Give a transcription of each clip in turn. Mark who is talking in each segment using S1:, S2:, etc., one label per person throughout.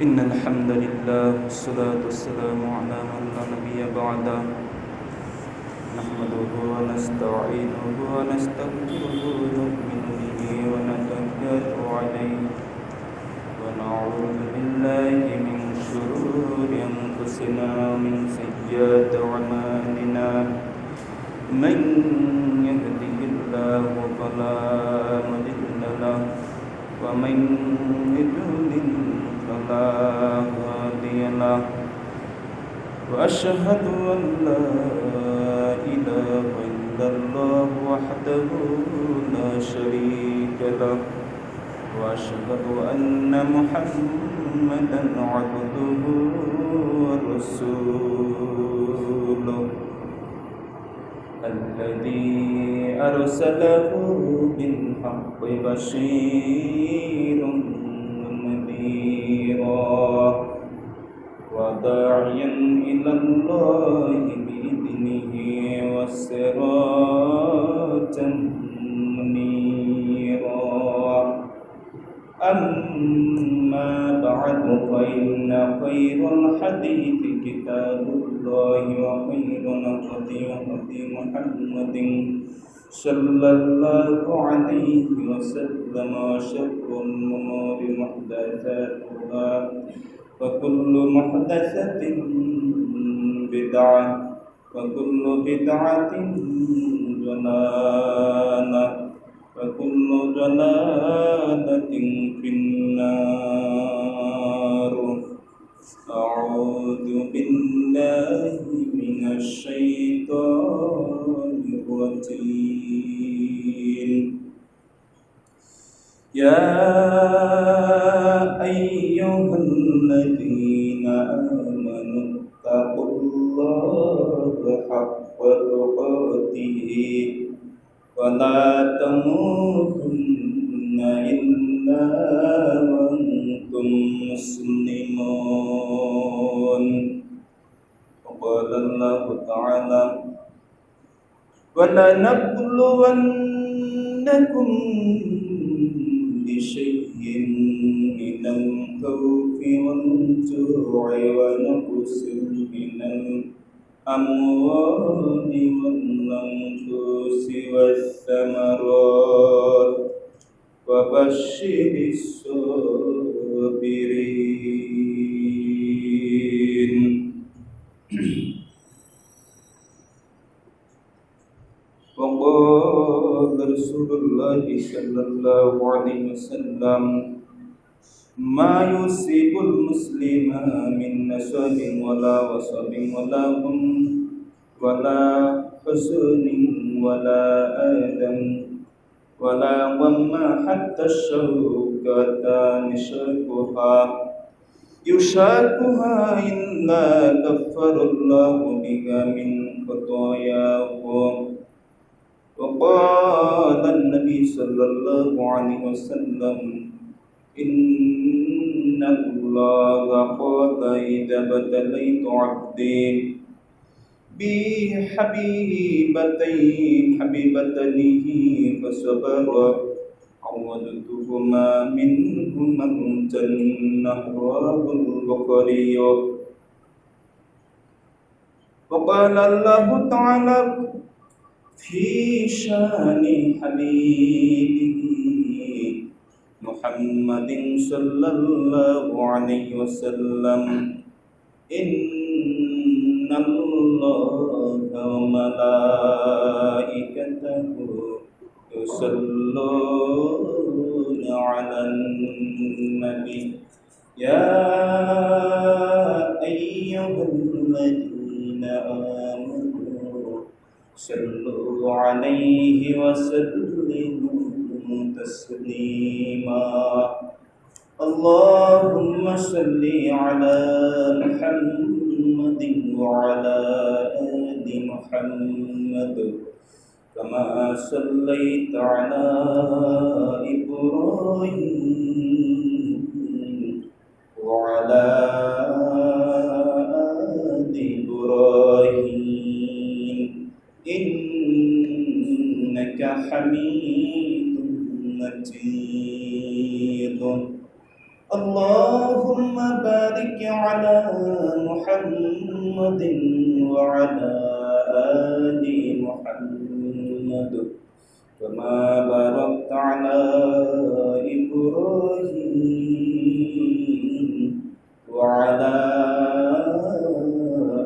S1: إن الحمد لله والصلاة والسلام على من لا نبي بعده نحمده ونستعينه ونستغفره ونؤمن به ونتوكل عليه ونعوذ بالله من شرور أنفسنا ومن سيئات أعمالنا من يهده الله فلا مضل له ومن يضلل فلا هادي له وأشهد أن لا إله إلا الله وحده لا شريك له وأشهد أن محمدا عبده ورسوله الذي أرسله بالحق بشيرا ونذيرا وداعيا إلى الله بإذنه وسراجا منيرا أما بعد فإن خير الحديث كتاب الله وخير الهدي هدي محمد صلى الله عليه وسلم وشر الأمور محدثاتها وكل محدثة بدعة وكل بدعة ضلالة وكل ضلالة في النار أعوذ بالله من الشيطان الرجيم يا أيها الذين آمنوا اتقوا الله حق تقاته ولا تموتن إلا وأنتم مسلمون وقال الله تعالى ولنبلونكم بشيء من الخوف والجوع ونقص من الأموال والأنفس والثمرات وبشر الصابرين وقال رسول الله صلى الله عليه وسلم ما يصيب المسلم من نصب ولا وصب ولا غم ولا حزن ولا آلم ولا غم حتى الشوكة يشاكها إلا كفر الله بها من خطاياه وقال النبي صلى الله عليه وسلم إن الله قال إذا ابتليت عبدي حبيبتيه فصبر عوضتهما منهما الجنة رواه البخاري وقال الله تعالى في شان حبيبه محمد صلى الله عليه وسلم إن الله وملائكته يصلون على النبي يا أيها الذين آمنوا صلوا عليه وسلموا تسليما اللهم صل على محمد وعلى آل محمد كما صليت على إبراهيم وعلى آل إبراهيم إنك حميد مجيد
S2: اللهم بارك على محمد وعلى آل محمد كما باركت على إبراهيم وعلى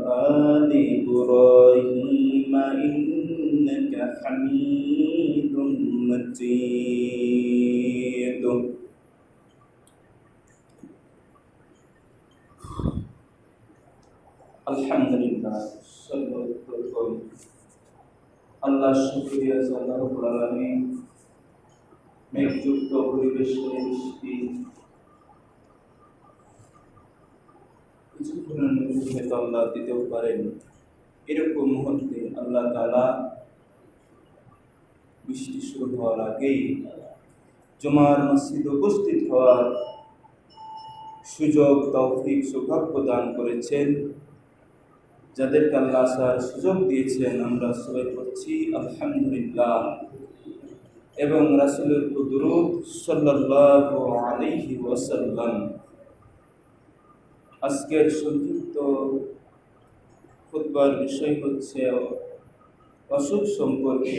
S2: آل إبراهيم إنك حميد مجيد আলহামদুলিল্লাহ, সর্বপ্রথম আল্লাহ শুকরিয়া আল্লাহ রাব্বুল আলামিন মেঘযুক্ত পরিবেশে বৃষ্টি কিছুক্ষণের মধ্যে হয়তো আল্লাহ দিতেও পারেন। এরকম মুহূর্তে আল্লাহ তাআলা বৃষ্টি শুরু হওয়ার আগেই জুমার মসজিদে উপস্থিত হওয়ার সুযোগ, তৌফিক, সৌভাগ্য দান করেছেন। যাদেরকে আল্লাহ আসার সুযোগ দিয়েছেন, আমরা সবাই পড়ছি আলহামদুলিল্লাহ এবং রাসূলের উপর দুরূদ সাল্লাল্লাহু আলাইহি ওয়াসাল্লাম। আজকের সংক্ষিপ্ত খুতবার বিষয় হচ্ছে অসুখ সম্পর্কে।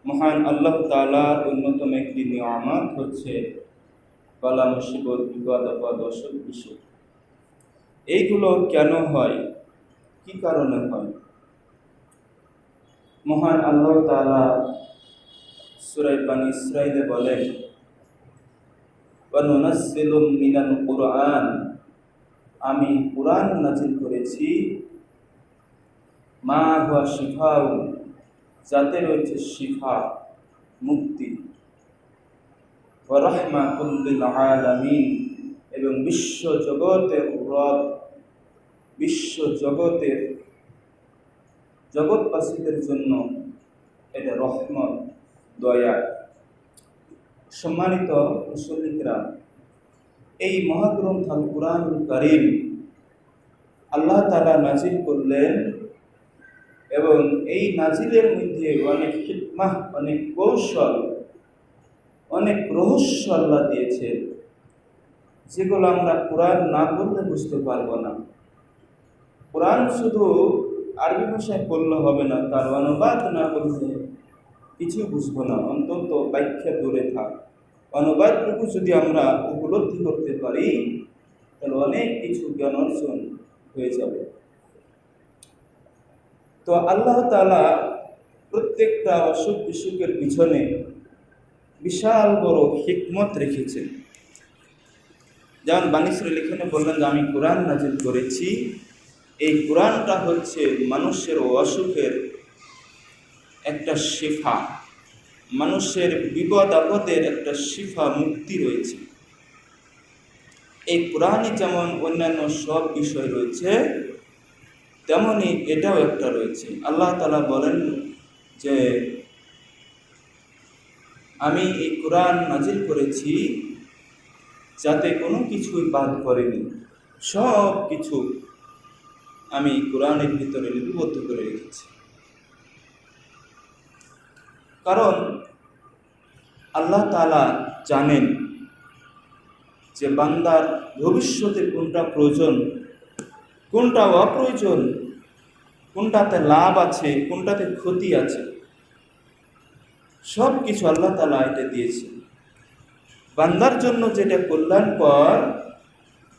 S2: মহান আল্লাহ তাআলার অন্যতম একটি নিয়ামত হচ্ছে বালা মুসিবত, বিপদ আপদ, অসুখ বিসুখ। এইগুলো কেন হয়, কি কারণে হয়? মহান আল্লাহ তাআলা সূরা বনী ইসরাঈলে বলেন, ওয়া নুনাজ্জিলু মিনাল কুরআন, আমি কুরআন নাযিল করেছি, মা হুয়া শিফাউ, যাতে রয়েছে শিফা, মুক্তি, ওয়া রাহমাতুল লিল আলামিন, এবং বিশ্ব জগতের রব, বিশ্ব জগতের জগৎবাসীদের জন্য এটা রহমত, দয়া। সম্মানিত মুসল্লিরা, এই মহাগ্রন্থ আল কুরআনুল কারীম আল্লাহ তাআলা নাজিল করলেন এবং এই নাজিলের মধ্যে অনেক হিকমাহ, অনেক কৌশল, অনেক রহস্য আল্লাহ দিয়েছেন, যেগুলো আমরা কোরআন না পড়লে বুঝতে পারবো না। কোরআন শুধু আরবি ভাষায় পড়লে হবে না, তার অনুবাদ না করলে কিছু বুঝবো না। অন্তত ব্যাখ্যা দূরে থাক, অনুবাদটুকু যদি আমরা উপলব্ধি করতে পারি, তাহলে অনেক কিছু জ্ঞান অর্জন হয়ে যাবে। তো আল্লাহ তাআলা প্রত্যেকটা অসুখ বিসুখের পিছনে বিশাল বড় হিকমত রেখেছেন। যেমন বনী ইসরাঈল এখানে বললেন যে আমি কোরআন নাজিল করেছি, এই কোরআনটা হচ্ছে মানুষের অসুখের একটা শিফা, মানুষের বিপদ আপদের একটা শিফা, মুক্তি রয়েছে। এই কোরআনই যেমন অন্যান্য সব বিষয় রয়েছে, তেমনি এটাও একটা রয়েছে। আল্লাহ তাআলা বলেন যে আমি এই কোরআন নাজিল করেছি যাতে কোনো কিছুই বাদ করেনি, সব কিছু আমি কোরআনের ভিতরে লিপিবদ্ধ করে রেখেছি। কারণ আল্লাহ তাআলা জানেন যে বান্দার ভবিষ্যতে কোনটা প্রয়োজন, কোনটা অপ্রয়োজন, কোনটাতে লাভ আছে, কোনটাতে ক্ষতি আছে, সব কিছু আল্লাহ তাআলা এটা দিয়েছে। বান্দার জন্য যেটা কল্যাণকর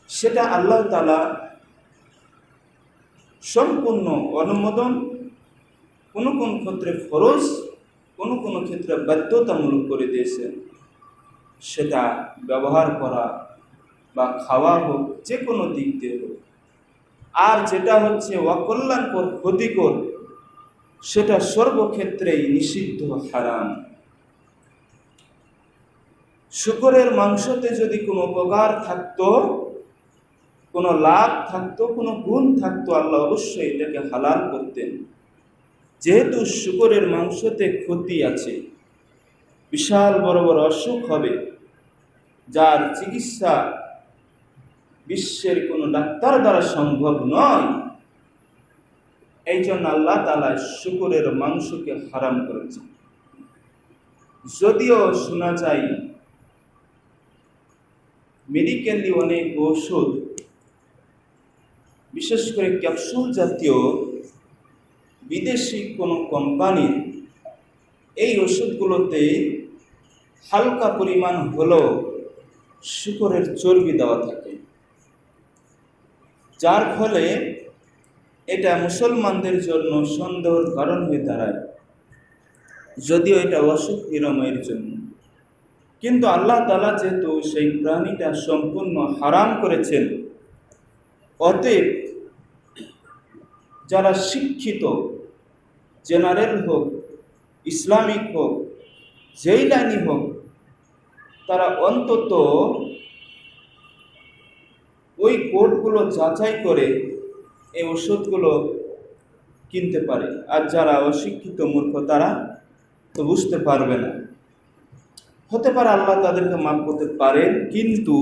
S2: সেটা আল্লাহ তাআলা সম্পূর্ণ অনুমোদন, কোনো কোনো ক্ষেত্রে ফরজ, কোনো কোনো ক্ষেত্রে বাধ্যতামূলক করে দিয়েছেন। সেটা ব্যবহার করা বা খাওয়া হোক, যে কোনো দিক দিয়ে হোক। আর যেটা হচ্ছে অকল্যাণকর, ক্ষতিকর, সেটা সর্বক্ষেত্রেই নিষিদ্ধ, হারাম। শূকরের মাংসতে যদি কোনো উপকার থাকতো, কোনো লাভ থাকতো, কোনো গুণ থাকতো, আল্লাহ অবশ্যই এটাকে হালাল করতেন। যেহেতু শূকরের মাংসতে ক্ষতি আছে, বিশাল বড় বড় অসুখ হবে, যার চিকিৎসা বিশ্বের কোনো ডাক্তার দ্বারা সম্ভব নয়, এই জন্য আল্লাহ তাআলা শূকরের মাংসকে হারাম করেছেন। যদিও শোনা যায় মেডিকেলি অনেক ঔষধ, বিশেষ করে ক্যাপসুল জাতীয় বিদেশি কোনো কোম্পানির এই ওষুধগুলোতে হালকা পরিমাণ হলেও শূকরের চর্বি দেওয়া থাকে, যার ফলে এটা মুসলমানদের জন্য সন্দেহের কারণ হয়ে দাঁড়ায়, যদিও এটা অসুখ নিরাময়ের জন্য। কিন্তু আল্লাহ তাআলা যেহেতু সেই প্রাণীটা সম্পূর্ণ হারাম করেছেন, অতএব যারা শিক্ষিত, জেনারেল হোক, ইসলামিক হোক, যেই লাইনই হোক, তারা অন্তত ওই কোডগুলো যাচাই করে এই ওষুধগুলো কিনতে পারে। আর যারা অশিক্ষিত মূর্খ, তারা তো বুঝতে পারবে না। হতে পারে আল্লাহ তাদেরকে মাফ করতে পারেন, কিন্তু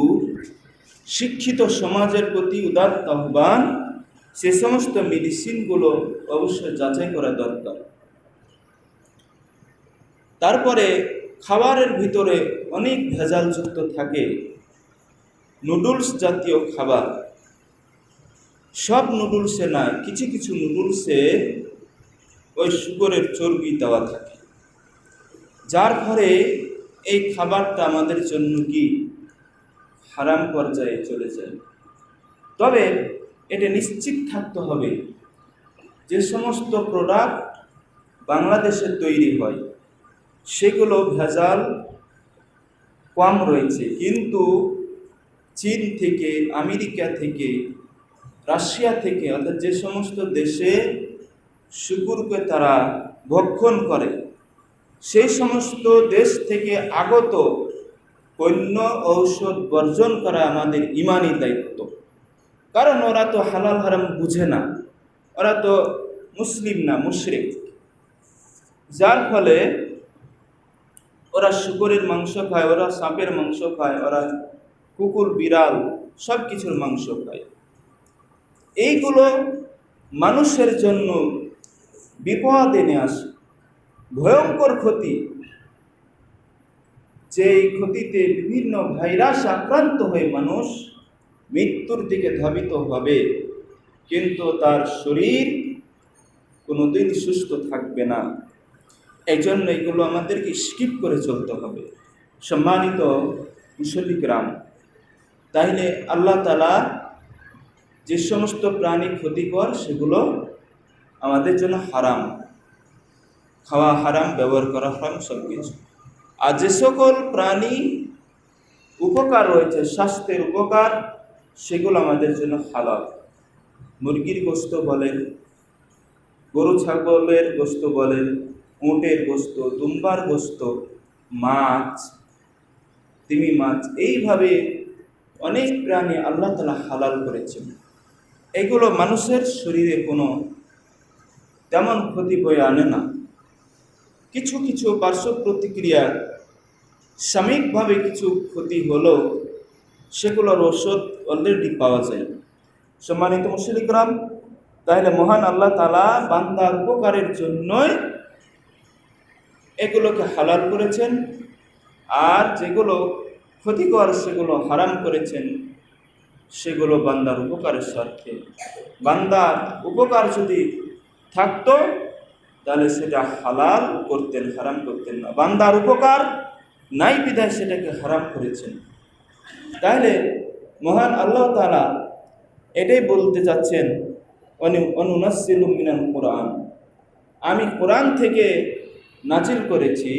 S2: শিক্ষিত সমাজের প্রতি উদাত্ত আহ্বান, সে সমস্ত মেডিসিনগুলো অবশ্যই যাচাই করা দরকার। তারপরে খাবারের ভিতরে অনেক ভেজালযুক্ত থাকে, নুডলস জাতীয় খাবার, সব নুডলসে না, কিছু কিছু নুডলসে ওই শূকরের চর্বি দেওয়া থাকে, যার ফলে এই খাবারটা আমাদের জন্য কি হারাম পর্যায়ে চলে যায়। তবে এটা নিশ্চিত থাকতে হবে, যে সমস্ত প্রোডাক্ট বাংলাদেশে তৈরি হয় সেগুলো ভেজাল কম রয়েছে, কিন্তু চীন থেকে, আমেরিকা থেকে, রাশিয়া থেকে, অর্থাৎ যে সমস্ত দেশে শূকরকে তারা ভক্ষণ করে, সেই সমস্ত দেশ থেকে আগত পণ্য ঔষধ বর্জন করা আমাদের ইমানি দায়িত্ব। কারণ ওরা তো হালাল হারাম বুঝে না, ওরা তো মুসলিম না, মুশরিক, যার ফলে ওরা শূকরের মাংস খায়, ওরা সাপের মাংস খায়, ওরা কুকুর, বিড়াল সব কিছুর মাংস খায়। এইগুলো মানুষের জন্য বিপদ এনে আসে, ভয়ঙ্কর ক্ষতি, যেই ক্ষতিতে বিভিন্ন ভাইরাস আক্রান্ত হয়ে মানুষ মৃত্যুর দিকে ধাবিত হবে, কিন্তু তার শরীর কোনোদিন সুস্থ থাকবে না। এই জন্য এগুলো আমাদেরকে স্কিপ করে চলতে হবে। সম্মানিত মুসল্লি কিরাম, তাইলে আল্লাহ তাআলা যে সমস্ত প্রাণী ক্ষতিকর সেগুলো আমাদের জন্য হারাম, খাওয়া হারাম, ব্যবহার করা হারাম, সব কিছু। আর যে সকল প্রাণী উপকার রয়েছে, স্বাস্থ্যের উপকার, সেগুলো আমাদের জন্য হালাল। মুরগির গোশত বলেন, গরু ছাগলের গোশত বলেন, উটের গোশত, দুম্বার গোশত, মাছ, তিমি মাছ, এইভাবে অনেক প্রাণী আল্লাহ তাআলা হালাল করেছেন। এগুলো মানুষের শরীরে কোনো তেমন ক্ষতি বয়ে আনে না। কিছু কিছু পার্শ্ব প্রতিক্রিয়া, সাময়িকভাবে কিছু ক্ষতি হলেও সেগুলোর ওষুধ অলরেডি পাওয়া যায়। সম্মানিত মুসল্লি কিরাম, তাহলে মহান আল্লাহ তাআলা বান্দার উপকারের জন্যই এগুলোকে হালাল করেছেন, আর যেগুলো ক্ষতিকর সেগুলো হারাম করেছেন, সেগুলো বান্দার উপকারের স্বার্থে। বান্দার উপকার যদি থাকতো তাহলে সেটা হালাল করতেন, হারাম করতেন না। বান্দার উপকার নাই বিধায় সেটাকে হারাম করেছেন। তাহলে মহান আল্লাহ তাআলা এটাই বলতে যাচ্ছেন, অনুনাজ্জিলু মিনাল কুরআন, আমি কোরআন থেকে নাজিল করেছি,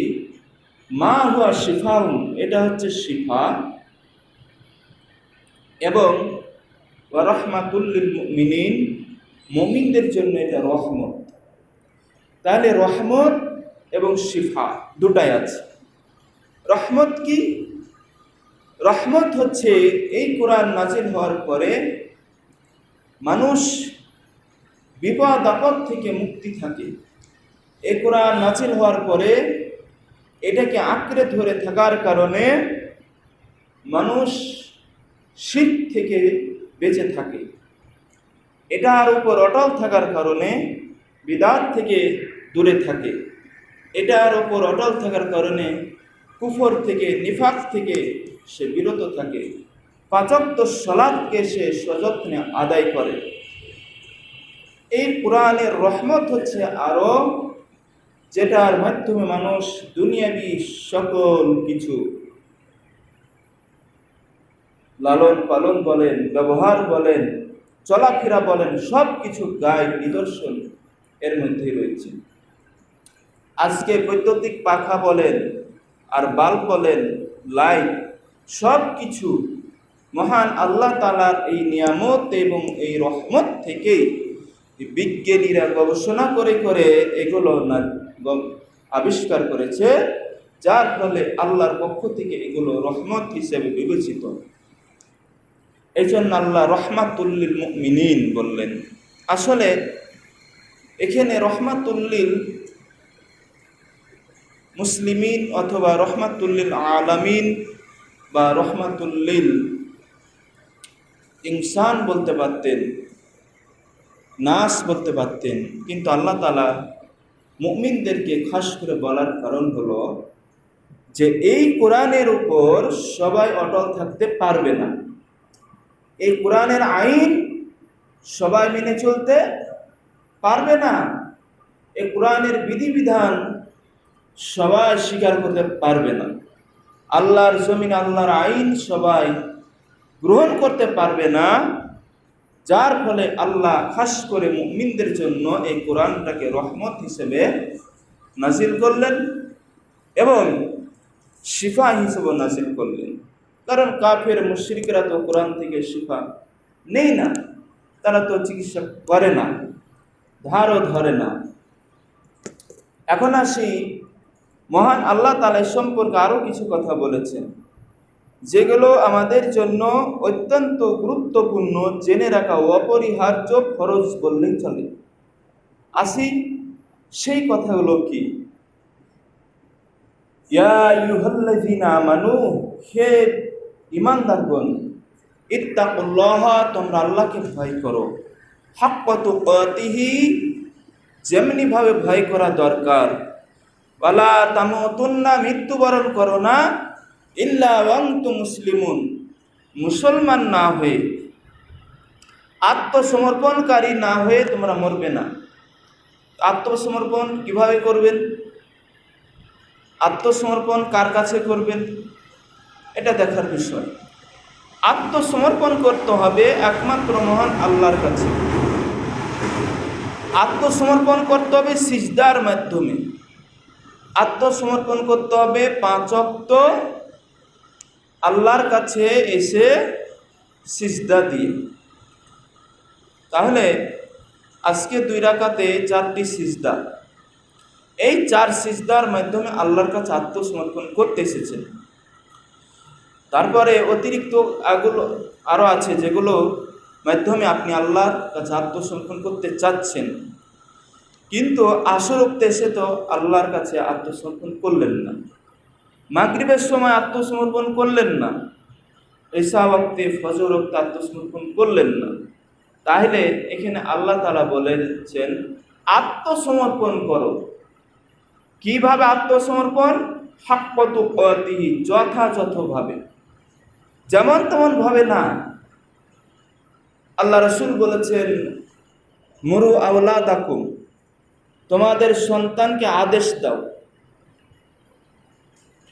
S2: মা হুয়া শিফাউন, এটা হচ্ছে শিফা, এবং ওয়া রাহমাতুল লিল মুমিনিন, মুমিনদের জন্য এটা রহমত। তাহলে রহমত এবং শিফা দুটাই আছে। রহমত কি? রহমত হচ্ছে এই কোরআন নাজিল হওয়ার পরে মানুষ বিপদ আপদ থেকে মুক্তি থাকে। এই কোরআন নাজিল হওয়ার পরে এটাকে আঁকড়ে ধরে থাকার কারণে মানুষ শিরক থেকে বেঁচে থাকে। এটার উপর অটল থাকার কারণে বিদআত থেকে দূরে থাকে। এটার উপর অটল থাকার কারণে কুফর থেকে, নিফাক থেকে সে বিরত থাকে। পাঁচ ওয়াক্ত সালাতকে সে সযত্নে আদায় করে। এই কোরআনের রহমত হচ্ছে আরো, যেটার মাধ্যমে মানুষ দুনিয়াবি সকল কিছু লালন পালন বলেন, ব্যবহার বলেন, চলাফেরা বলেন, সব কিছু গাইড নিদর্শন এর মধ্যে রয়েছে। আজকে বৈদ্যুতিক পাখা বলেন আর বাল্ব বলেন, লাইট, সব কিছু মহান আল্লাহ তাআলার এই নিয়ামত এবং এই রহমত থেকেই বিজ্ঞানীরা গবেষণা করে করে এগুলো আবিষ্কার করেছে, যার ফলে আল্লাহর পক্ষ থেকে এগুলো রহমত হিসেবে বিবেচিত। এই জন্য আল্লাহ রহমাতুল লিল মুমিনিন বললেন। আসলে এখানে রহমাতুল লিল মুসলিমিন অথবা রহমাতুল লিল আলামিন বা রহমাতুল লিল ইনসান বলতে পারতেন, নাস বলতে পারতেন, কিন্তু আল্লাহ তাআলা মুমিনদেরকে খাস করে বলার কারণ হলো যে এই কোরআনের উপর সবাই অটল থাকতে পারবে না। এই কোরআনের আইন সবাই মেনে চলতে পারবে না। এই কোরআনের বিধিবিধান সবাই স্বীকার করতে পারবে না। আল্লাহর জমিন, আল্লাহর আইন সবাই গ্রহণ করতে পারবে না, যার ফলে আল্লাহ খাস করে মুমিনদের জন্য এই কোরআনটাকে রহমত হিসেবে নাজিল করলেন এবং শিফা হিসেবে নাজিল করলেন। কারণ কাফের মুশরিকরা তো কোরআন থেকে শিফা নেই না, তারা তো চিকিৎসা করে না, ধারও ধরে না। এখন আসি, মহান আল্লাহ তাআলা সম্পর্কে আরো কিছু কথা বলেছেন, যেগুলো আমাদের জন্য অত্যন্ত গুরুত্বপূর্ণ, জেনে রাখা অপরিহার্য, ফরজ বললেই চলে। আসি সেই কথাগুলো কি? ইয়া আইয়ুহাল্লাযীনা আমানু, হে ঈমানদারগণ, ইত্তাকুল্লাহা, তোমরা আল্লাহকে ভয় করো, হাক্কা তুকাতিহি, যেমনি ভাবে ভয় করা দরকার, ওয়ালা তামুতুন্না, মৃত্যুবরণ করো না, ইল্লা ওয়া আনতুম মুসলিমুন, মুসলমান না হয়ে, আত্মসমর্পণকারী না হয়ে তোমরা মরবে না। আত্মসমর্পণ কিভাবে করবেন? আত্মসমর্পণ কার কাছে করবেন এটা দেখার বিষয়। আত্মসমর্পণ করতে হবে একমাত্র মহান আল্লাহর কাছে। আত্মসমর্পণ করতে হবে সিজদার মাধ্যমে। আত্মসমর্পণ করতে হবে 5 ওয়াক্ত আল্লাহর কাছে এসে সিজদা দিয়ে। তাহলে আজকে 2 রাকাতে 4টি সিজদা, এই 4 সিজদার মাধ্যমে আল্লাহর কাছে আত্মসমর্পণ করতে এসেছেন। তারপরে অতিরিক্ত এগুলো আরও আছে, যেগুলো মাধ্যমে আপনি আল্লাহর কাছে আত্মসমর্পণ করতে চাচ্ছেন, কিন্তু আসর ওক্তে এসে তো আল্লাহর কাছে আত্মসমর্পণ করলেন না, মাগরিবের সময় আত্মসমর্পণ করলেন না, ঈশা ওক্তে, ফজর ওক্তে আত্মসমর্পণ করলেন না। তাহলে এখানে আল্লাহ তাআলা বলেছেন আত্মসমর্পণ করো। কিভাবে আত্মসমর্পণ? হাক্কা তুকাতিহি, যথাযথভাবে, যেমন তেমন ভাবে না। আল্লাহ রাসূল বলেছেন মুরু আওলাদাকুম, তোমাদের সন্তানকে আদেশ দাও,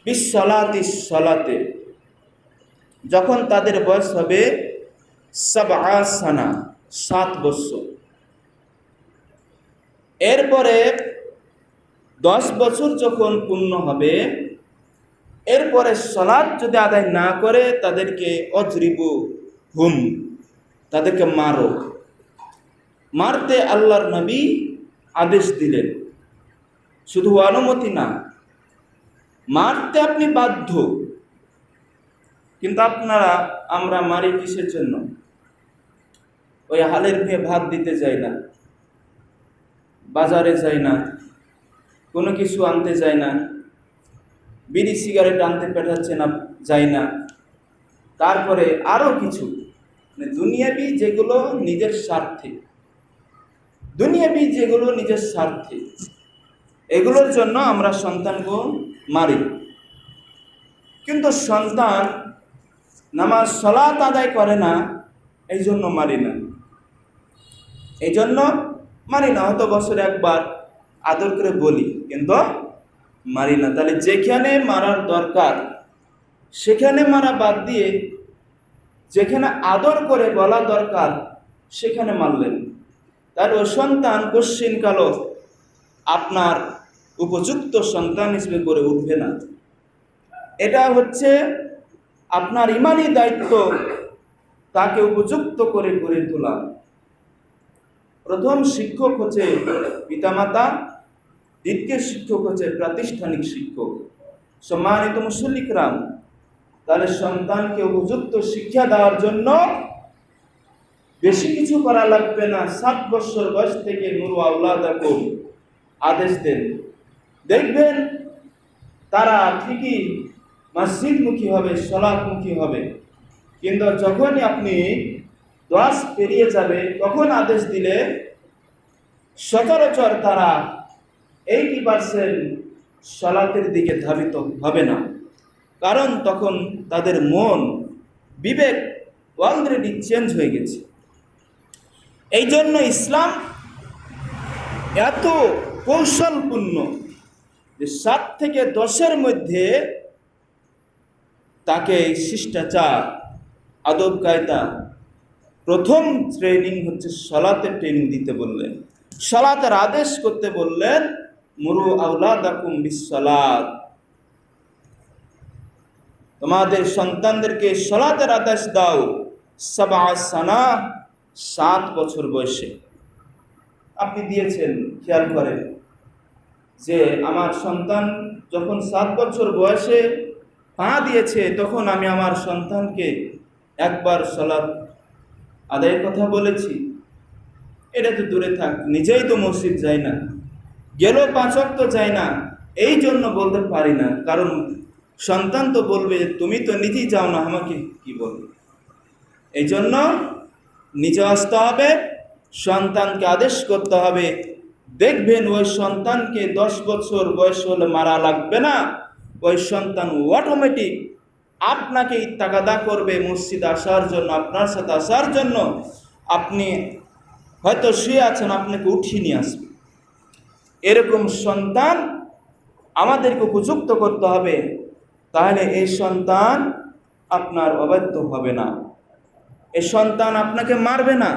S2: বিসসালাতি, সালাতে, যখন তাদের বয়স হবে 7 সানা, 7 বছর। এরপরে 10 বছর যখন পূর্ণ হবে, এরপরে সালাত যদি আদায় না করে তাদেরকে অজরিবু হুম, তাদেরকে মারো। মারতে আল্লাহর নবী আদেশ দিলেন, শুধু অনুমতি না, মারতে আপনি বাধ্য। কিন্তু আমরা মারি কিসের জন্য? ওই হালের মেয়ে ভাত দিতে যায় না, বাজারে যায় না, কোনো কিছু আনতে যায় না, বিড়ি সিগারেট আনতে পাঠাচ্ছে না, যায় না, তারপরে আরো কিছু দুনিয়াবি যেগুলো নিজের স্বার্থে, এগুলোর জন্য আমরা সন্তানকে মারি। কিন্তু সন্তান নামাজ সালাত আদায় করে না, এই জন্য মারি না। এই জন্য মারি না, হয়তো বছরে একবার আদর করে বলি, কিন্তু মারি না। তাহলে যেখানে মারার দরকার সেখানে মারা বাদ দিয়ে যেখানে আদর করে বলা দরকার সেখানে মারলেন, তার ওই সন্তান কশ্চিনকালও আপনার উপযুক্ত সন্তান হিসেবে গড়ে উঠবে না। এটা হচ্ছে আপনার ইমানি দায়িত্ব, তাকে উপযুক্ত করে গড়ে তোলা। প্রথম শিক্ষক হচ্ছে পিতামাতা, দ্বিতীয় শিক্ষক হচ্ছে প্রাতিষ্ঠানিক শিক্ষক। সম্মানিত মুসল্লিকরাম, তাহলে সন্তানকে উপযুক্ত শিক্ষা দেওয়ার জন্য বেশি কিছু করা লাগবে না। 7 বছর বয়স থেকে মুরু আওলাদাকুম আদেশ দেন, দেখবেন তারা ঠিকই মসজিদমুখী হবে, সালাতমুখী হবে। কিন্তু যখনই আপনি 10 পেরিয়ে যাবে তখন আদেশ দিলে সচরাচর তারা 80% সালাতের দিকে ধাবিত হবে না, কারণ তখন তাদের মন বিবেক অলরেডি চেঞ্জ হয়ে গেছে। এই জন্য ইসলাম এত কৌশলপূর্ণ যে 7 থেকে 10-এর মধ্যে তাকে শিষ্টাচার, আদব কায়দা, প্রথম ট্রেনিং হচ্ছে সালাতের ট্রেনিং দিতে বললেন, সালাতের আদেশ করতে বললেন। মুরু আওলাদাকুম বিসসালাত, তোমাদের সন্তানদেরকে সালাতের আদেশ দাও। 7 সানা, 7 বছর বয়সে। আপনি দিয়েছেন, খেয়াল করেন যে আমার সন্তান যখন 7 বছর বয়সে পা দিয়েছে তখন আমি আমার সন্তানকে একবার সালাত আদায়ের কথা বলেছি? এটা তো দূরে থাক, নিজেই তো মসজিদ যায় না, গেল 5 ওয়াক্ত যায় না, এই জন্য বলতে পারি না। কারণ সন্তান তো বলবে তুমি তো নিজেই যাও না, আমাকে কি বলবে? এই জন্য নিজে আসতে হবে, সন্তানকে আদেশ করতে হবে। দেখবেন ওই সন্তানকে 10 বছর বয়স হলে মারা লাগবে না, ওই সন্তান অটোমেটিক আপনাকে তাগাদা করবে মসজিদ আসার জন্য, আপনার সাথে আসার জন্য। আপনি হয়তো শুয়ে আছেন, আপনাকে উঠিয়ে নিয়ে আসবে। এরকম সন্তান আমাদেরকে উপযুক্ত করতে হবে, তাহলে এই সন্তান আপনার অবাধ্য হবে না, এই সন্তান আপনাকে মারবে না,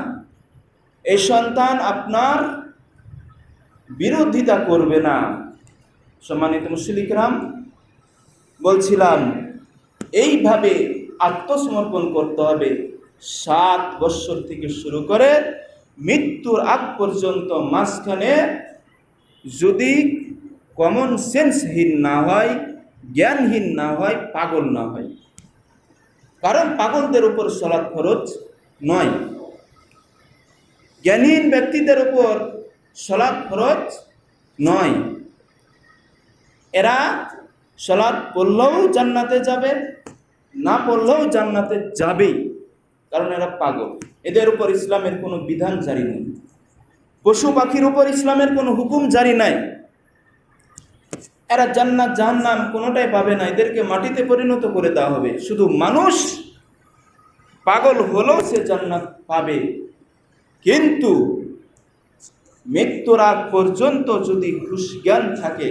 S2: এই সন্তান আপনার বিরোধিতা করবে না। সম্মানিত মুসলিকরাম, বলছিলাম এইভাবে আত্মসমর্পণ করতে হবে। 7 বছর থেকে শুরু করে মৃত্যুর আগ পর্যন্ত, মাঝখানে যদি কমন সেন্সহীন না হয়, জ্ঞানহীন না হয়, পাগল না হয়। কারণ পাগলদের উপর সালাত ফরজ নয়, জ্ঞানহীন ব্যক্তিদের উপর সালাত ফরজ নয়। এরা সালাত পড়লেও জান্নাতে যাবে, না পড়লেও জান্নাতে যাবেই, কারণ এরা পাগল। এদের উপর ইসলামের কোনো বিধান জারি নেই, পশু পাখির উপর ইসলামের কোনো হুকুম জারি নাই। এরা জান্নাত জাহান্নাম কোনোটাই পাবে না, এদেরকে মাটিতে পরিণত করে দেওয়া হবে। শুধু মানুষ পাগল হলেও সে জান্নাত পাবে, কিন্তু মৃত্যুর আগ পর্যন্ত যদি হুঁশ জ্ঞান থাকে,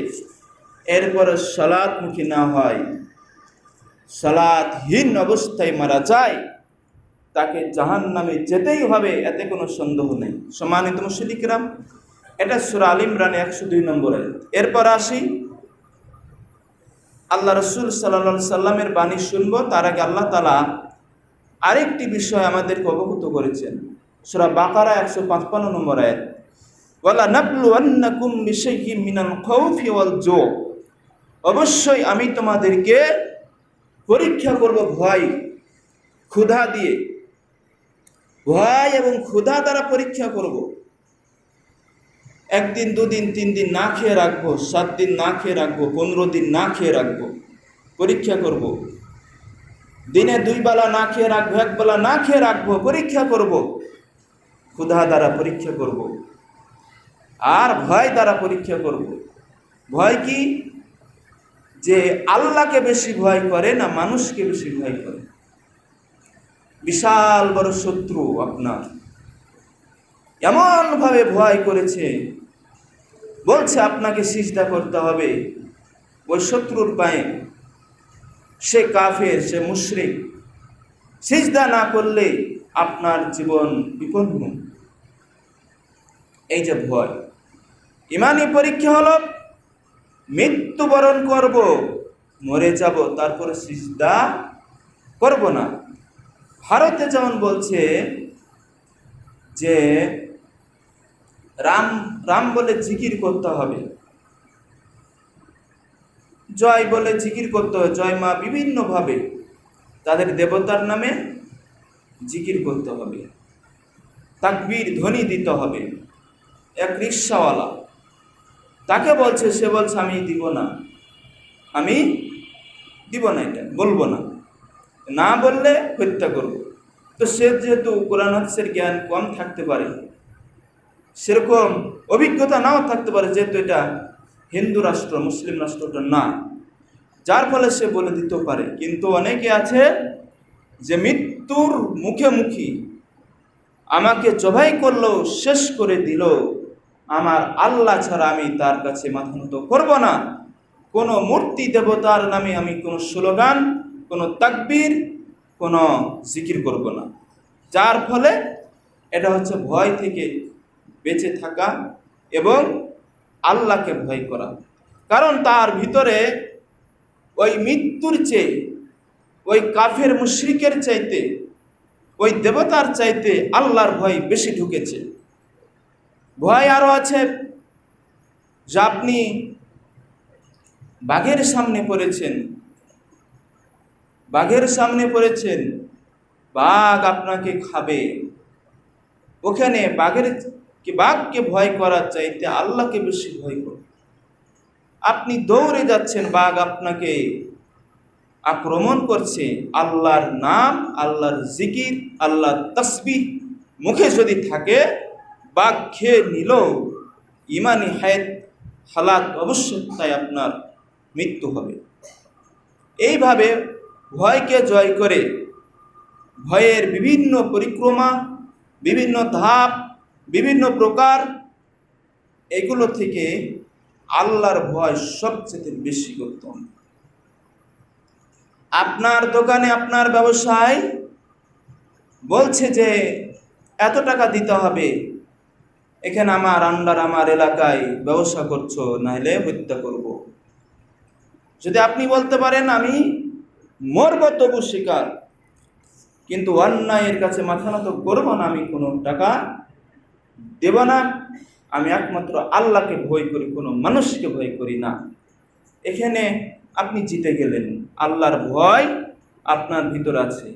S2: এরপরে সালাতমুখী না হয়, সালাতহীন অবস্থায় মারা যায়, তাকে জাহান্নামে যেতেই হবে, এতে কোনো সন্দেহ নেই। সম্মানিত মুসলিকরাম, এটা সূরা আল ইমরানে 102 নম্বর আয়াত। এরপর আসি আল্লাহ রাসূল সাল্লাল্লাহু আলাইহি সাল্লামের বাণী শুনব। তার আগে আল্লাহ তাআলা আরেকটি বিষয় আমাদেরকে অবগত করেছেন। সূরা বাকারা 155 নম্বর আয়াত, ওয়ালা নাবলুওয়ান্নাকুম বিশাইইম মিনাল খাউফি ওয়াল জু', অবশ্যই আমি তোমাদেরকে পরীক্ষা করব ভয় ক্ষুধা দিয়ে, ভয় এবং ক্ষুধা দ্বারা পরীক্ষা করব। 1 দিন 2 দিন 3 দিন না খেয়ে রাখবো, 7 দিন না খেয়ে রাখবো, 15 দিন না খেয়ে রাখবো, পরীক্ষা করব। দিনে 2 বেলা না খেয়ে রাখবো, 1 বেলা না খেয়ে রাখবো, পরীক্ষা করব। ক্ষুধা দ্বারা পরীক্ষা করব, আর ভয় দ্বারা পরীক্ষা করব। ভয় কি? যে আল্লাহকে বেশি ভয় করে না মানুষকে বেশি ভয় করে। বিশাল বড় শত্রু আপনার, এমনভাবে ভয় করেছে, বলছে আপনাকে সিজদা করতে হবে ওই শত্রুর পায়ে। সে কাফের, সে মুশরিক, সিজদা না করলে আপনার জীবন বিপন্ন। এই যে ভয়, ইমানি পরীক্ষা হলো মৃত্যুবরণ করব, মরে যাব, তারপরে সিজদা করব না। ভারতে যেমন বলছে যে রাম রাম বলে জিকির করতে হবে, জয় বলে জিকির করতে হবে, জয় মা, বিভিন্নভাবে তাদের দেবতার নামে জিকির করতে হবে, তাকবীর ধ্বনি দিতে হবে। এক রিক্সাওয়ালা, তাকে বলছে, সে বলছে আমি দিব না, আমি দিব না, এটা বলবো না, না বললে হত্যা করব। তো সে যেহেতু কোরআন হাদিসের জ্ঞান কম থাকতে পারে, সেরকম অভিজ্ঞতা নাও থাকতে পারে, যেহেতু এটা হিন্দু রাষ্ট্র, মুসলিম রাষ্ট্রটা না, যার ফলে সে বলে দিতে পারে। কিন্তু অনেকে আছে যে মৃত্যুর মুখোমুখি, আমাকে জবাই করলো, শেষ করে দিল, আমার আল্লাহ ছাড়া আমি তার কাছে মাথা নত করব না, কোনো মূর্তি দেবতার নামে আমি কোনো স্লোগান, কোনো তাকবীর, কোনো জিকির করব না। যার ফলে এটা হচ্ছে ভয় থেকে বেঁচে থাকা এবং আল্লাহকে ভয় করা। কারণ তার ভিতরে ওই মৃত্যুর চেয়ে, ওই কাফের মুশরিকের চাইতে, ওই দেবতার চাইতে আল্লাহর ভয় বেশি ঢুকেছে। ভয় আরও আছে যে আপনি বাঘের সামনে পড়েছেন, বাঘের সামনে পড়েছেন, বাঘ আপনাকে খাবে, ওখানে বাঘকে ভয় করার চাইতে আল্লাহকে বেশি ভয় করুন। আপনি দৌড়ে যাচ্ছেন, বাঘ আপনাকে আক্রমণ করছে, আল্লাহর নাম, আল্লাহর জিকির, আল্লাহর তাসবিহ মুখে যদি থাকে, বাঘ খেয়ে নিল, ইমানি হালাত অবশ্যই আপনার মৃত্যু হবে। এইভাবে ভয়কে জয় করে, ভয়ের বিভিন্ন পরিক্রমা, বিভিন্ন ধাপ, বিভিন্ন প্রকার, এগুলো থেকে আল্লাহর ভয় সবচেয়ে বেশি উত্তম। আপনার দোকানে, আপনার ব্যবসায় বলছে যে এত টাকা দিতে হবে, এখানে আমার আন্ডার, আমার এলাকায় ব্যবসা করছো, নাহলে হত্যা করব। যদি আপনি বলতে পারেন আমি মরব তবু স্বীকার, কিন্তু অন্যায়ের কাছে মাথা নত করবো না, আমি কোনো টাকা দেব না, আমি একমাত্র আল্লাহকে ভয় করি, কোনো মানুষকে ভয় করি না, এখানে আপনি জিতে গেলেন। আল্লাহর ভয় আপনার ভিতর আছে,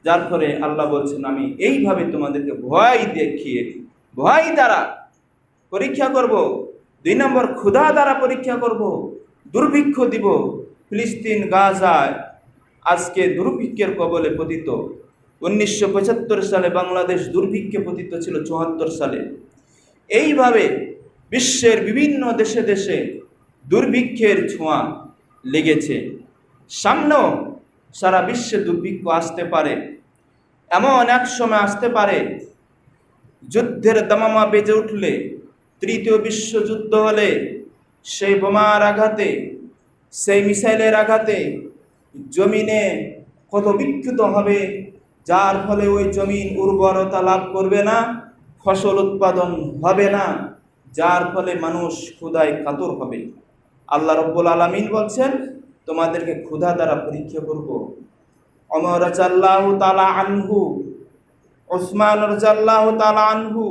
S2: যার ফলে আল্লাহ বলছেন আমি এইভাবে তোমাদেরকে ভয় দেখিয়ে, ভয় দ্বারা পরীক্ষা করব। 2 নম্বর, ক্ষুধা দ্বারা পরীক্ষা করব, দুর্ভিক্ষ দিব। ফিলিস্তিন, গাজায় আজকে দুর্ভিক্ষের কবলে পতিত। 1975 সালে বাংলাদেশ দুর্ভিক্ষে পতিত ছিল, 74 সালে। এইভাবে বিশ্বের বিভিন্ন দেশে দেশে দুর্ভিক্ষের ছোঁয়া লেগেছে। সামনেও সারা বিশ্বে দুর্ভিক্ষ আসতে পারে, এমন এক সময় আসতে পারে যুদ্ধের দামামা বেজে উঠলে, তৃতীয় বিশ্বযুদ্ধ হলে, সেই বোমার আঘাতে, সেই মিসাইলের আঘাতে জমিনে কত বিক্ষত হবে, যার ফলে ওই জমিন উর্বরতা লাভ করবে না, ফসল উৎপাদন হবে না, যার ফলে মানুষ ক্ষুধায় কাতর হবে। আল্লাহ রাব্বুল আলামিন বলছেন তোমাদেরকে ক্ষুধা দ্বারা পরীক্ষা করব। ওমর রাদিয়াল্লাহু তাআলা আনহু, ওসমান রাদিয়াল্লাহু তাআলা আনহু,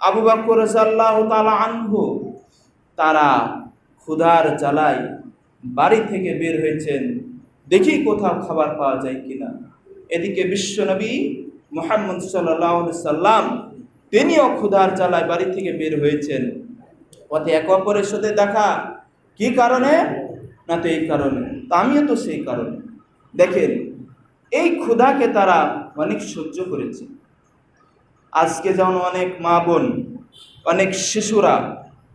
S2: আবু বকর রাদিয়াল্লাহু তাআলা আনহু, তারা ক্ষুধার জ্বালায় বাড়ি থেকে বের হয়েছেন, দেখি কোথাও খাবার পাওয়া যায় কিনা। এদিকে বিশ্বনবী মুহাম্মদ সাল্লাল্লাহু আলাইহি সাল্লাম, তিনিও ক্ষুধার জ্বালায় বাড়ি থেকে বের হয়েছেন। পথে একে অপরের সাথে দেখা, কি কারণে? না তো এই কারণে, তা আমিও তো সেই কারণে। দেখেন, এই ক্ষুধাকে তারা অনেক সহ্য করেছে। আজকে যেমন অনেক মা বোন, অনেক শিশুরা,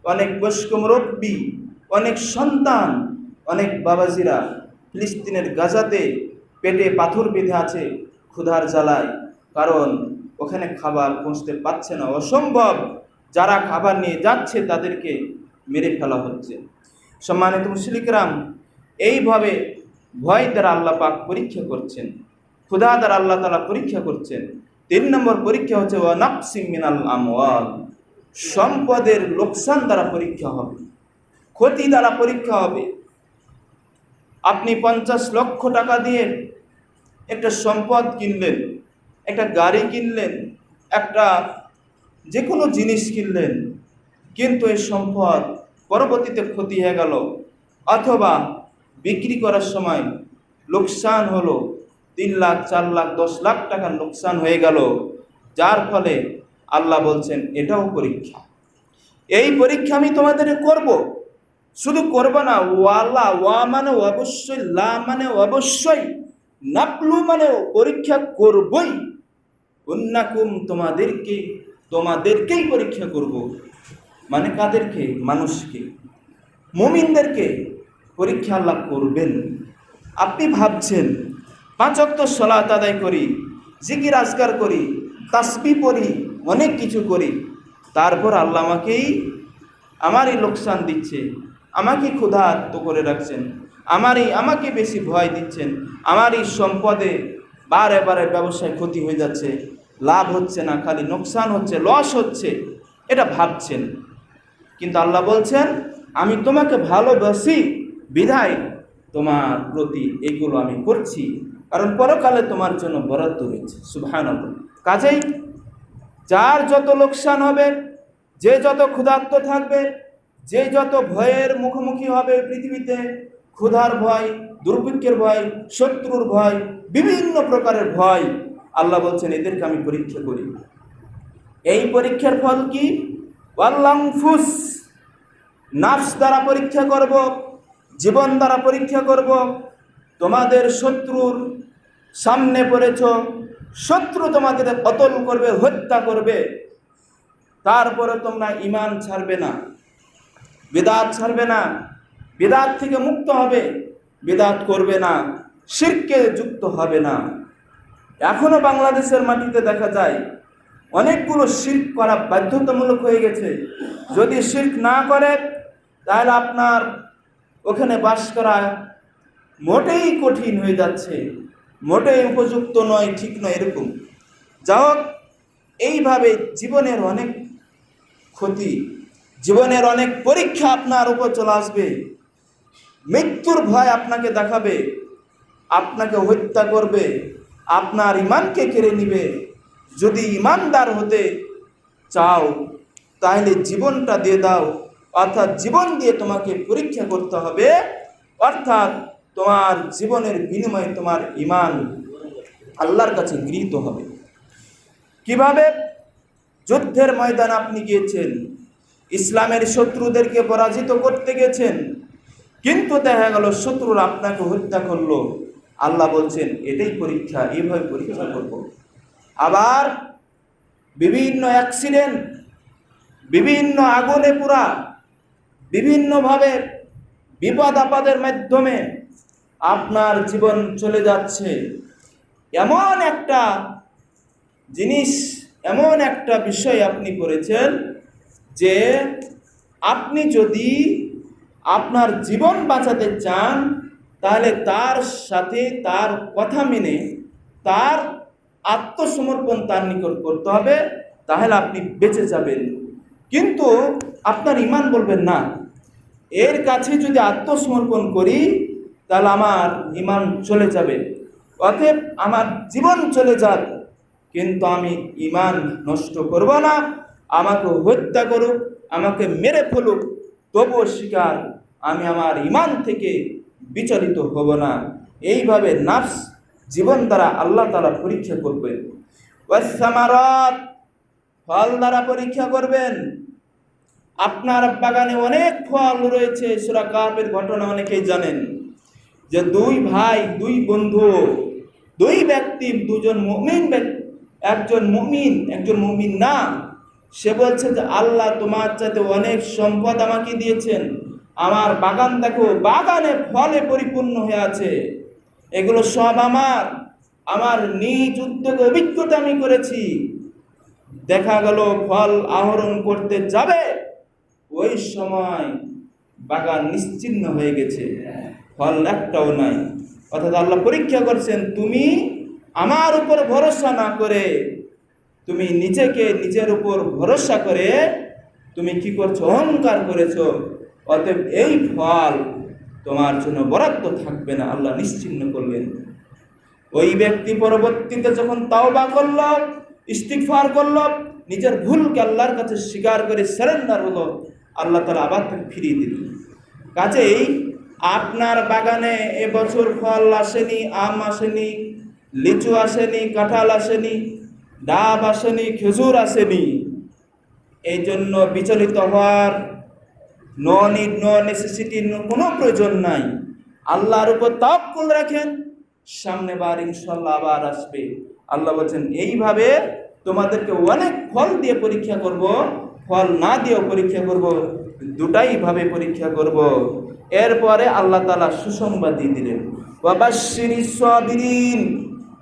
S2: অনেক বয়স্ক মুরব্বী, অনেক সন্তান, অনেক বাবাজিরা ফিলিস্তিনের গাজাতে পেটে পাথর বেঁধে আছে ক্ষুধার জ্বালায়। কারণ ওখানে খাবার পৌঁছতে পারছে না, অসম্ভব। যারা খাবার নিয়ে যাচ্ছে তাদেরকে মেরে ফেলা হচ্ছে। সম্মানিত মুশরিকরাম, এইভাবে ভয় দ্বারা আল্লাহ পাক পরীক্ষা করছেন, ক্ষুধা দ্বারা আল্লাহ তাআলা পরীক্ষা করছেন। 3 নম্বর পরীক্ষা হচ্ছে ওয়া নাকসিম মিনাল আমওয়াল, সম্পদের লোকসান দ্বারা পরীক্ষা হবে, ক্ষতি দ্বারা পরীক্ষা হবে। আপনি 50 লক্ষ টাকা দিয়ে একটা সম্পদ কিনলেন, একটা গাড়ি কিনলেন, একটা যে কোনো জিনিস কিনলেন, কিন্তু এই সম্পদ পরবর্তীতে ক্ষতি হয়ে গেল, অথবা বিক্রি করার সময় লোকসান হলো, 3 লাখ 4 লাখ 10 লাখ টাকার লোকসান হয়ে গেল, যার ফলে আল্লাহ বলছেন এটাও পরীক্ষা। এই পরীক্ষা আমি তোমাদের করব, শুধু করব না, ওয়ালা ওয়া মানে অবশ্যই, লা মানে অবশ্যই, নাপলু মানে পরীক্ষা করবই। উন্নাকুম তোমাদেরকেই পরীক্ষা করব। মানে কাদেরকে? মানুষকে, মুমিনদেরকে পরীক্ষা আল্লাহ করবেন। আপনি ভাবছেন 5 ওয়াক্ত সালাত আদায় করি, জিকির আজকার করি, তাসবিহ পড়ি, অনেক কিছু করি, তারপর আল্লাহ আমারই লোকসান দিচ্ছে, আমাকে ক্ষুধার্ত করে রাখছেন, আমাকে বেশি ভয় দিচ্ছেন, আমারই সম্পদে বারে বারে ব্যবসায় ক্ষতি হয়ে যাচ্ছে, লাভ হচ্ছে না, খালি লোকসান হচ্ছে, লস হচ্ছে, এটা ভাবছেন। কিন্তু আল্লাহ বলছেন আমি তোমাকে ভালোবাসি বিধায় তোমার প্রতি এগুলো আমি করছি, কারণ পরকালে তোমার জন্য বরাদ্দ রয়েছে। সুবহানাল্লাহ। কাজেই যার যত লোকসান হবে, যে যত ক্ষুধার্ত থাকবে, যে যত ভয়ের মুখোমুখি হবে পৃথিবীতে, ক্ষুধার ভয়, দুর্ভিক্ষের ভয়, শত্রুর ভয়, বিভিন্ন প্রকারের ভয়, আল্লাহ বলছেন এদেরকে আমি পরীক্ষা করি। এই পরীক্ষার ফল কি? ওয়াল্লানফুস, নাফস দ্বারা পরীক্ষা করব, জীবন দ্বারা পরীক্ষা করব। তোমাদের শত্রুর সামনে পড়েছ, শত্রু তোমাদের কতল করবে, হত্যা করবে, তারপরে তোমরা ঈমান ছাড়বে না, বিদআত ছাড়বে না, বিদআত থেকে মুক্ত হবে, বিদআত করবে না, শিরকে যুক্ত হবে না। এখনো বাংলাদেশের মাটিতে দেখা যায় অনেকগুলো শিরক করা বাধ্যতামূলক হয়ে গেছে। যদি শিরক না করে তাহলে আপনার ওখানে বাস করা মোটেই কঠিন হয়ে যাচ্ছে, মোটেই উপযুক্ত নয়, ঠিক নয়, এরকম। যা হোক, এইভাবে জীবনের অনেক ক্ষতি, জীবনের অনেক পরীক্ষা আপনার উপর চলে আসবে। মৃত্যুর ভয় আপনাকে দেখাবে, আপনাকে হত্যা করবে, আপনার ঈমানকে কেড়ে নিবে। যদি ঈমানদার হতে চাও তাহলে জীবনটা দিয়ে দাও, অর্থাৎ জীবন দিয়ে তোমাকে পরীক্ষা করতে হবে, অর্থাৎ তোমার জীবনের বিনিময়ে তোমার ঈমান আল্লাহর কাছে গৃহীত হবে। কিভাবে? যুদ্ধের ময়দানে আপনি গিয়েছেন, ইসলামের শত্রুদেরকে পরাজিত করতে গেছেন, কিন্তু দেখা গেল শত্রুরা আপনাকে হত্যা করলো। আল্লাহ বলছেন এটাই পরীক্ষা, এইভাবে পরীক্ষা করব। আবার বিভিন্ন অ্যাক্সিডেন্ট, বিভিন্ন আগুনে পুরা, বিভিন্নভাবে বিপদ আপদের মাধ্যমে আপনার জীবন চলে যাচ্ছে। এমন একটা জিনিস, এমন একটা বিষয় আপনি করেছেন যে আপনি যদি আপনার জীবন বাঁচাতে চান তাহলে তার সাথে তার কথা মেনে তার আত্মসমর্পণ তার নিকট করতে হবে, তাহলে আপনি বেঁচে যাবেন। কিন্তু আপনার ঈমান বলবেন না, এর কাছে যদি আত্মসমর্পণ করি তাহলে আমার ঈমান চলে যাবে, অতএব আমার জীবন চলে যাক, কিন্তু আমি ঈমান নষ্ট করব না। আমাকে হত্যা করুক, আমাকে মেরে ফেলুক, তবুও স্বীকার, আমি আমার ঈমান থেকে বিচলিত হব না। এইভাবে নাফস জীবন দ্বারা আল্লাহ তাআলা পরীক্ষা করবেন। ওয়াসসামারাত, ফল দ্বারা পরীক্ষা করবেন। আপনার বাগানে অনেক ফল রয়েছে। সূরা কাহফের ঘটনা অনেকেই জানেন যে 2 ভাই, 2 বন্ধু, 2 ব্যক্তি, 2জন মুমিন, একজন মুমিন একজন মুমিন না। সে বলছে যে আল্লাহ তোমার চাইতে অনেক সম্পদ আমাকে দিয়েছেন, আমার বাগান দেখো, বাগানে ফলে পরিপূর্ণ হয়ে আছে, এগুলো সব আমার, আমার নিজ উদ্যোগে অভিজ্ঞতা আমি করেছি, দেখা গেল ফল আহরণ করতে যাবে, ওই সময় বাগান নিশ্চিহ্ন হয়ে গেছে, ফল একটাও নাই। অর্থাৎ আল্লাহ পরীক্ষা করছেন, তুমি আমার উপর ভরসা না করে, তুমি নিজের উপর ভরসা করে তুমি কি করছো? অহংকার করেছো। অতএব এই ফল তোমার জন্য বরাদ্দ থাকবে না, আল্লাহ নিশ্চিহ্ন করলেন। ওই ব্যক্তি পরবর্তীতে যখন তাওবা করল, ইস্তিগফার করল, নিজের ভুলকে আল্লাহর কাছে স্বীকার করে সারেন্ডার হলো, আল্লাহ তাআলা আবার তাকে ফিরিয়ে দিলেন। কাজেই আপনার বাগানে এবছর ফল আসেনি, আম আসেনি, লিচু আসেনি, কাঁঠাল আসেনি, ডাব আসেনি, খেজুর আসেনি, এই জন্য বিচলিত হওয়ার নো নিড, নো নেসেসিটির কোনো প্রয়োজন নাই। আল্লাহর উপর তাওয়াক্কুল রাখেন, সামনে বার ইনশাআল্লাহ আবার আসবে। আল্লাহ বলছেন, এইভাবে তোমাদেরকে অনেক ফল দিয়ে পরীক্ষা করব, ফল না দিয়েও পরীক্ষা করব, দুটাই ভাবে পরীক্ষা করব। এরপরে আল্লাহ তাআলা সুসংবাদ দিয়ে দিলেন, ওয়াবাশশিরিস সাবিরিন,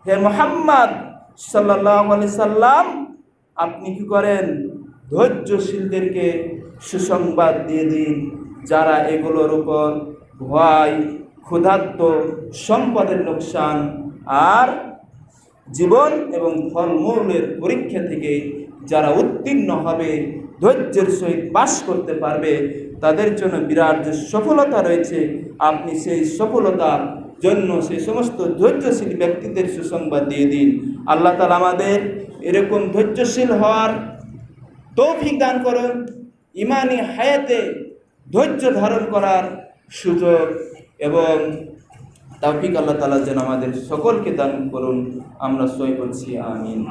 S2: হে মুহাম্মদ সাল্লাল্লাহু আলাইহি সাল্লাম, আপনি কি করেন? ধৈর্যশীলদেরকে সুসংবাদ দিয়ে দিন, যারা এগুলোর উপর ভয়, ক্ষুধার্ত, সম্পদের লোকসান আর জীবন এবং ফলমূলের পরীক্ষা থেকে যারা উত্তীর্ণ হবে, ধৈর্যের সহিত পাশ করতে পারবে, তাদের জন্য বিরাট যে সফলতা রয়েছে, আপনি সেই সফলতার জন্য সেই সমস্ত ধৈর্যশীল ব্যক্তিদের সুসংবাদ দিয়ে দিন। আল্লাহ তাআলা আমাদের এরকম ধৈর্যশীল হওয়ার তৌফিক দান করুন, ইমানি হায়াতে ধৈর্য ধারণ করার সুযোগ এবং তৌফিক আল্লাহ তাআলা যেন আমাদের সকলকে দান করুন। আমরা সই করছি, আমিন।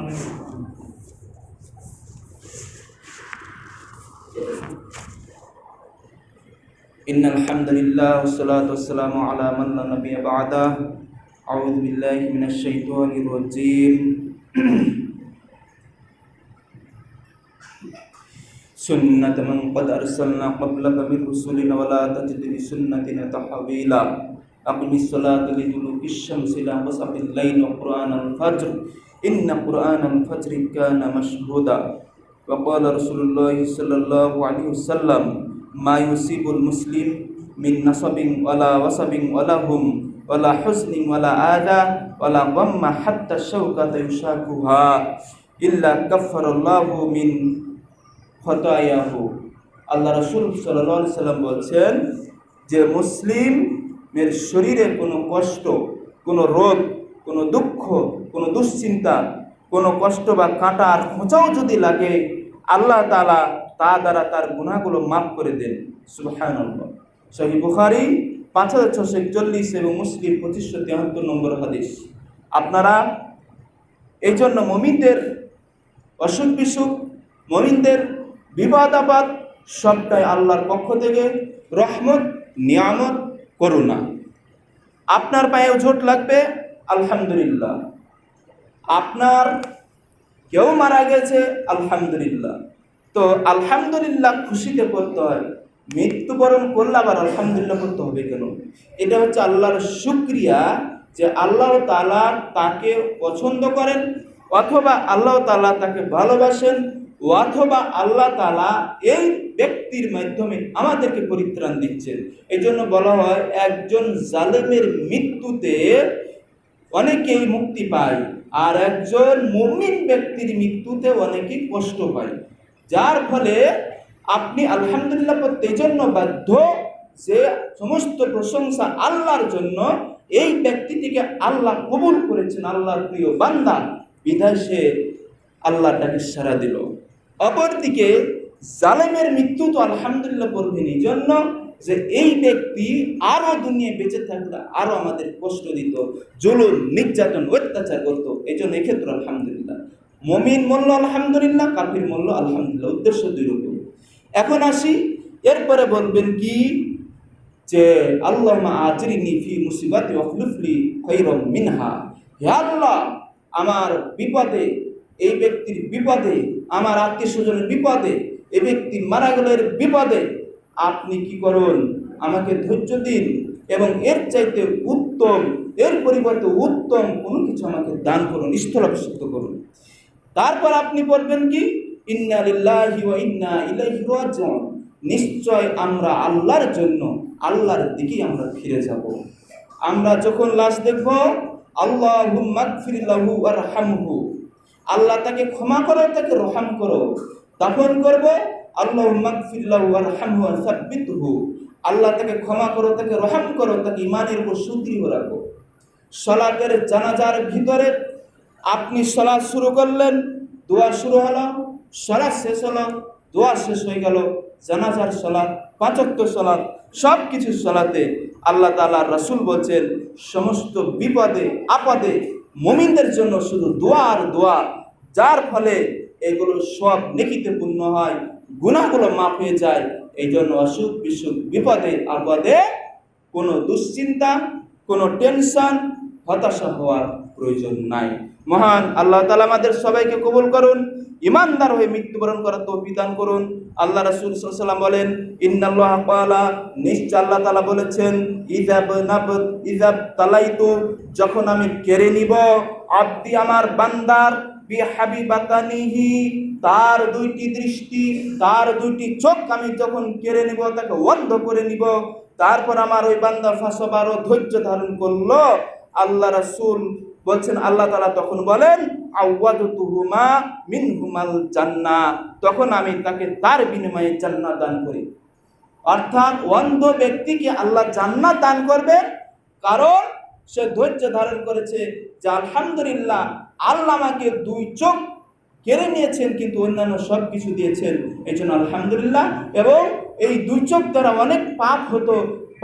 S2: ইন্নাল হামদুলিল্লাহ ওয়াসসালাতু ওয়াসসালামু আলা মান লা নাবিয়্যা বা'দা। আউযু বিল্লাহি মিনাশ শাইতানির রাজীম। সুন্নাত মান ক্বাদ আরসালনা ক্বাবলাকা মির রুসুলিনা ওয়া লা তাজিদু লিসুন্নাতিনা তাহওয়িলা। আকিমিস সালাতা লিদুলুকিশ শামসি ইলা গাসাকিল লাইলি ওয়া কুরআনাল ফাজর ইন্না কুরআনাল ফাজরি কানা মাশহুদা। ওয়া ক্বালা রাসূলুল্লাহ সাল্লাল্লাহু আলাইহি ওয়াসাল্লাম, মা ইউসিবুল মুসলিম মিন নাসাবিন ওয়ালা ওয়াসাবিন ওয়ালা হুম ওয়ালা হুজনিন ওয়ালা আযা ওয়ালা গাম্মা হাত্তা শাওকাতা ইউশাকুহা ইল্লা কাফফারাল্লাহু মিন খতায়াহু। আল্লাহ রাসূল সাল্লাল্লাহু আলাইহি সাল্লাম বলছেন যে মুসলিমের শরীরে কোনো কষ্ট, কোনো রোগ, কোনো দুঃখ, কোনো দুশ্চিন্তা, কোনো কষ্ট বা কাঁটার খোঁচাও যদি লাগে, আল্লাহ তাআলা তা দ্বারা তার গুনাহগুলো মাফ করে দেন। সুবহানাল্লাহ। সহিহ বুখারী 5641 এবং মুসলিম 2573 নম্বর হাদিস। আপনারা এই জন্য মুমিনদের অসুখ বিসুখ, মুমিনদের বিপদ আপদ সবটাই আল্লাহর পক্ষ থেকে রহমত, নিয়ামত, করুণা। আপনার পায়েও চোট লাগবে, আলহামদুলিল্লাহ। আপনার কেউ মারা গেছে, আলহামদুলিল্লাহ। তো আলহামদুলিল্লাহ খুশিতে করতে হয়, মৃত্যুবরণ করলে আবার আলহামদুলিল্লাহ করতে হবে কেন? এটা হচ্ছে আল্লাহর শুকরিয়া যে আল্লাহ তাআলা তাকে পছন্দ করেন, অথবা আল্লাহ তাআলা তাকে ভালোবাসেন, অথবা আল্লাহ তাআলা এই ব্যক্তির মাধ্যমে আমাদেরকে পরিত্রাণ দিচ্ছেন। এই জন্য বলা হয়, একজন জালেমের মৃত্যুতে অনেকেই মুক্তি পায়, আর একজন মুমিন ব্যক্তির মৃত্যুতে অনেকেই কষ্ট পায়। যার ফলে আপনি আলহামদুলিল্লাহ করতে এই জন্য বাধ্য যে সমস্ত প্রশংসা আল্লাহর জন্য, এই ব্যক্তিটিকে আল্লাহ কবুল করেছেন, আল্লাহর প্রিয় বান্দা, বিধায় সে আল্লাহটাকে সাড়া দিল। অপরদিকে জালেমের মৃত্যু তো আলহামদুলিল্লাহ করবেন এই জন্য যে এই ব্যক্তি আরো দুনিয়ায় বেঁচে থাকলে আরো আমাদের কষ্ট দিত, জুলুম, নির্যাতন, অত্যাচার করত। এই জন্য এক্ষেত্রে আলহামদুলিল্লাহ। মুমিন মূল্য আলহামদুলিল্লাহ, কাফির মূল্য আলহামদুলিল্লাহ, উদ্দেশ্য দুই রকম। এখন আসি, এরপরে বলবেন কি যে আল্লাহুম্মা আজরিনি ফি মুসিবাতি ওয়াখলুফলি খায়রাম মিনহা। হে আল্লাহ, আমার বিপদে, এই ব্যক্তির বিপদে, আমার আত্মীয় স্বজনের বিপদে, এই ব্যক্তি মারা গেলের বিপদে আপনি কি করুন? আমাকে ধৈর্য দিন এবং এর চাইতে উত্তম উত্তম, এর পরিবর্তে উত্তম কোনো কিছু আমাকে দান করুন, স্থলাভিষিক্ত করুন। তারপর আপনি বলবেন কি, ইন্না লিল্লাহি ওয়া ইন্না ইলাইহি রাজিউন, নিশ্চয় আমরা আল্লাহর জন্য, আল্লাহর দিকেই আমরা ফিরে যাব। আমরা যখন লাশ দেখব, আল্লাহুম্মা গফির লাহু ওয়ারহামহু, আল্লাহ তাকে ক্ষমা করো, তাকে রহম করো। দাফন করব, আল্লাহুম্মা গফির লাহু ওয়ারহামহু ওয়া সাব্বিতহু, আল্লাহ তাকে ক্ষমা করো, তাকে রহম করো, তাকে ঈমানের উপর সুদৃঢ় রাখো। সালাতের জানাজার ভিতরে আপনি সালাত শুরু করলেন, দোয়া শুরু হলো, সালাত শেষ হলো, দোয়া শেষ হয়ে গেল। জানাজার সালাত, পাঁচ ওয়াক্ত সালাত, সব কিছু সালাতে আল্লাহ তাআলা রাসূল বলছেন সমস্ত বিপদে আপদে মুমিনদের জন্য শুধু দোয়া আর দোয়া, যার ফলে এগুলো সব নেকিতে পূর্ণ হয়, গুনাহগুলো মাফ হয়ে যায়। এই জন্য অসুখ বিসুখ বিপদে আপদে কোনো দুশ্চিন্তা, কোনো টেনশন, হতাশা হওয়ার প্রয়োজন নাই। মহান আল্লাহ তাআলা আমাদের সবাইকে কবুল করুন, ইমানদার হয়ে মৃত্যুবরণ করার তৌফিক দান করুন। আল্লাহ রাসূল সাল্লাল্লাহু আলাইহি ওয়াসাল্লাম বলেন, ইন্নাল্লাহা ক্বালা, নিশ্চয় আল্লাহ তাআলা বলেছেন, ইযা তালাইতু, যখন আমি কেড়ে নিব, আব্দি আমার বান্দার, বিহাবিবাতানিহি, তার দুইটি দৃষ্টি, তার দুইটি চোখ আমি যখন কেড়ে নিব, তাকে অন্ধ করে নিব, তারপর আমার ওই বান্দা ফাসবারও ধৈর্য ধারণ করলো। আল্লাহ রাসূল বলছেন, আল্লাহ তাআলা তখন বলেন, আওয়াদতুহুমা মিনহুমাল জান্নাহ, তখন আমি তাকে তার বিনিময়ে জান্নাত দান করি। অর্থাৎ অন্ধ ব্যক্তিকে আল্লাহ জান্নাত দান করবে, কারণ সে ধৈর্য ধারণ করেছে যে আলহামদুলিল্লাহ, আল্লাহ আমাকে দুই চোখ কেড়ে নিয়েছেন কিন্তু অন্যান্য সব কিছু দিয়েছেন, এই জন্য আলহামদুলিল্লাহ। এবং এই দুই চোখ দ্বারা অনেক পাপ হতো,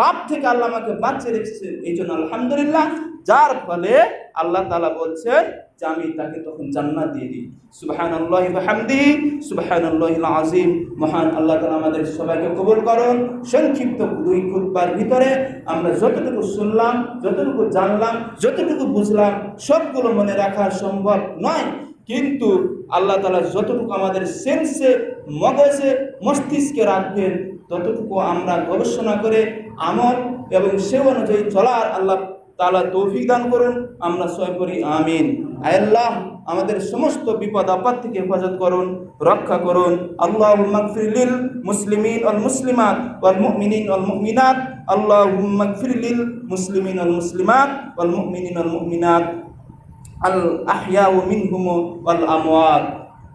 S2: পাপ থেকে আল্লাহ আমাকে বাঁচিয়ে রেখেছেন, এই জন্য আলহামদুলিল্লাহ। যার ফলে আল্লাহ তাআলা বলছেন যে আমি তাকে তখন জান্নাত দিয়ে দিই। সুবহানাল্লাহি ওয়া বিহামদিহি, সুবহানাল্লাহিল আযীম। মহান আল্লাহ তাআলা আমাদের সবাইকে কবুল করুন। সংক্ষিপ্ত দুই খুতবার ভিতরে আমরা যতটুকু শুনলাম, যতটুকু জানলাম, যতটুকু বুঝলাম, সবগুলো মনে রাখা সম্ভব নয়, কিন্তু আল্লাহ তাআলা যতটুকু আমাদের সেন্সে, মগজে, মস্তিষ্কে রাখবেন, ততটুকু আমরা গবেষণা করে আমল এবং সে অনুযায়ী চলার আল্লাহ তাআলা তৌফিক দান করুন। আমরা সবাই পড়ি আমিন। আল্লাহ আমাদের সমস্ত বিপদ আপদ থেকে হেফাজত করুন, রক্ষা করুন। আল্লাহুম্মা গফির লিল মুসলিমিন ওয়াল মুসলিমাত ওয়াল মুমিনিন ওয়াল মুমিনাত, আল্লাহুম্মা গফির লিল মুসলিমিন ওয়াল মুসলিমাত ওয়াল মুমিনিন ওয়াল মুমিনাত আল আহইয়াউ মিনহুম ওয়াল আমওয়াত।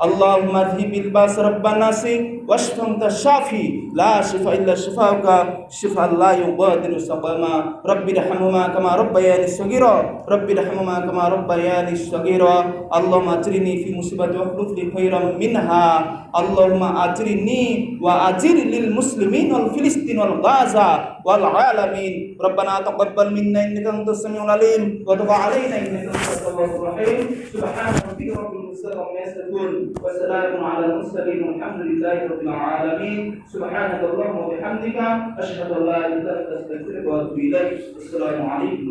S2: اللهم اذهب الباس رب الناس واشف انت الشافي لا شفاء الا شفاؤك شفاء لا يغادر سقما رب ارحمهما كما ربياني صغيرا رب ارحمهما كما ربياني صغيرا اللهم اجرني في مصيبتي واخلف لي خيرا منها اللهم اجرني واجر للمسلمين والفلسطين والغزة والعالمين ربنا تقبل منا انك انت السميع العليم وتب علينا انك انت التواب الرحيم سبحان ربك رب العزة عما يصفون وسلام على المرسلين والحمد لله رب العالمين سبحانك اللهم وبحمدك أشهد أن لا إله إلا أنت أستغفرك وأتوب إليك السلام عليكم.